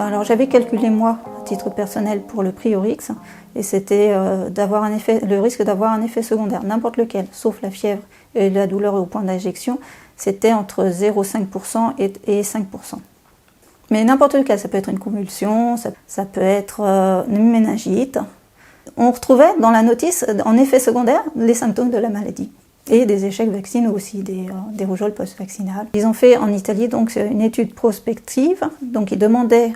Alors j'avais calculé moi, à titre personnel, pour le Priorix, et c'était le risque d'avoir un effet secondaire, n'importe lequel, sauf la fièvre et la douleur au point d'injection, c'était entre 0,5% et 5%. Mais n'importe lequel, ça peut être une convulsion, ça peut être une méningite. On retrouvait dans la notice, en effet secondaire, les symptômes de la maladie. Et des échecs vaccinaux aussi, des rougeoles post-vaccinales. Ils ont fait en Italie donc une étude prospective, donc ils demandaient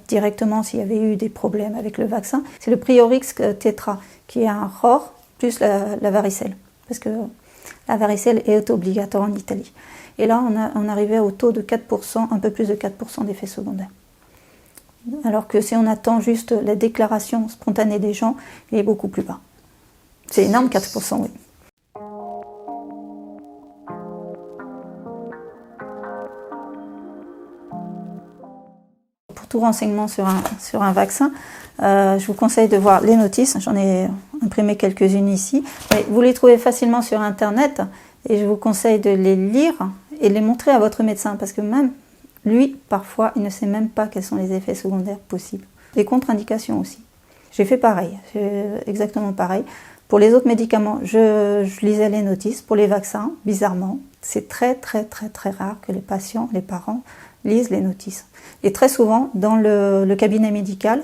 directement s'il y avait eu des problèmes avec le vaccin. C'est le Priorix Tetra qui est un ROR plus la varicelle, parce que la varicelle est obligatoire en Italie. Et là, on arrivait au taux de 4%, un peu plus de 4% d'effets secondaires. Alors que si on attend juste la déclaration spontanée des gens, il est beaucoup plus bas. C'est énorme, 4%, oui. Pour tout renseignement sur un vaccin, je vous conseille de voir les notices. J'en ai imprimé quelques-unes ici. Mais vous les trouvez facilement sur Internet et je vous conseille de les lire et de les montrer à votre médecin parce que même lui, parfois, il ne sait même pas quels sont les effets secondaires possibles. Les contre-indications aussi. J'ai fait pareil, exactement pareil. Pour les autres médicaments, je lisais les notices. Pour les vaccins, bizarrement, c'est très rare que les patients, les parents lisent les notices. Et très souvent, dans le cabinet médical,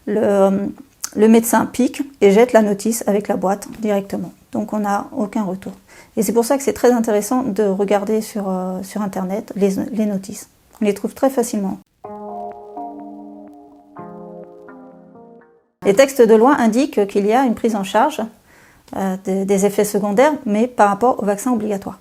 le médecin pique et jette la notice avec la boîte directement. Donc on n'a aucun retour. Et c'est pour ça que c'est très intéressant de regarder sur Internet les notices. On les trouve très facilement. Les textes de loi indiquent qu'il y a une prise en charge des effets secondaires, mais par rapport au vaccin obligatoire.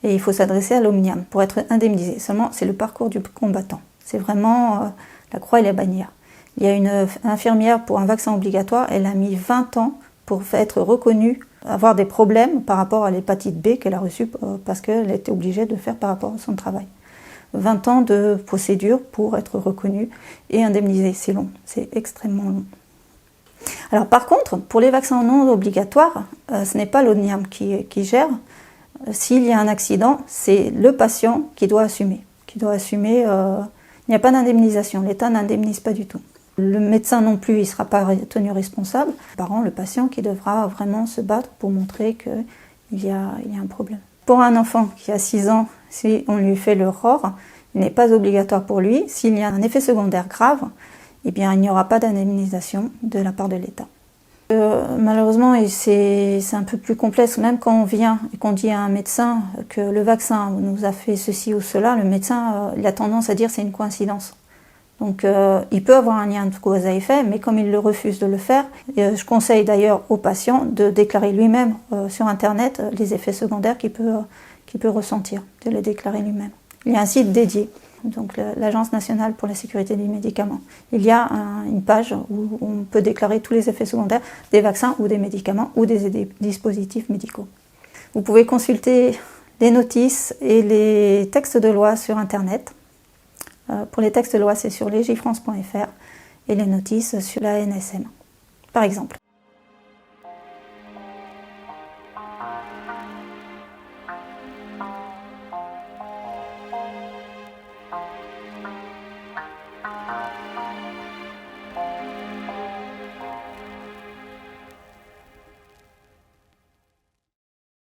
Et il faut s'adresser à l'Omniam pour être indemnisé. Seulement, c'est le parcours du combattant. C'est vraiment la croix et la bannière. Il y a une infirmière pour un vaccin obligatoire, elle a mis 20 ans pour être reconnue, avoir des problèmes par rapport à l'hépatite B qu'elle a reçue parce qu'elle était obligée de faire par rapport à son travail. 20 ans de procédure pour être reconnue et indemnisée, c'est long, c'est extrêmement long. Alors par contre, pour les vaccins non obligatoires, ce n'est pas l'ONIAM qui gère. S'il y a un accident, c'est le patient qui doit assumer. Il n'y a pas d'indemnisation, l'État n'indemnise pas du tout. Le médecin non plus, il ne sera pas tenu responsable. Le patient qui devra vraiment se battre pour montrer qu'il y a un problème. Pour un enfant qui a 6 ans, si on lui fait le ROR, il n'est pas obligatoire pour lui. S'il y a un effet secondaire grave, eh bien, il n'y aura pas d'indemnisation de la part de l'État. Malheureusement, c'est un peu plus complexe. Même quand on vient et qu'on dit à un médecin que le vaccin nous a fait ceci ou cela, le médecin il a tendance à dire que c'est une coïncidence. Donc il peut avoir un lien de cause à effet, mais comme il refuse de le faire, je conseille d'ailleurs au patient de déclarer lui-même sur Internet les effets secondaires qu'il peut ressentir, de les déclarer lui-même. Il y a un site dédié, donc l'Agence nationale pour la sécurité du médicament. Il y a une page où on peut déclarer tous les effets secondaires des vaccins ou des médicaments ou des dispositifs médicaux. Vous pouvez consulter les notices et les textes de loi sur Internet. Pour les textes de loi, c'est sur legifrance.fr et les notices sur la NSM, par exemple.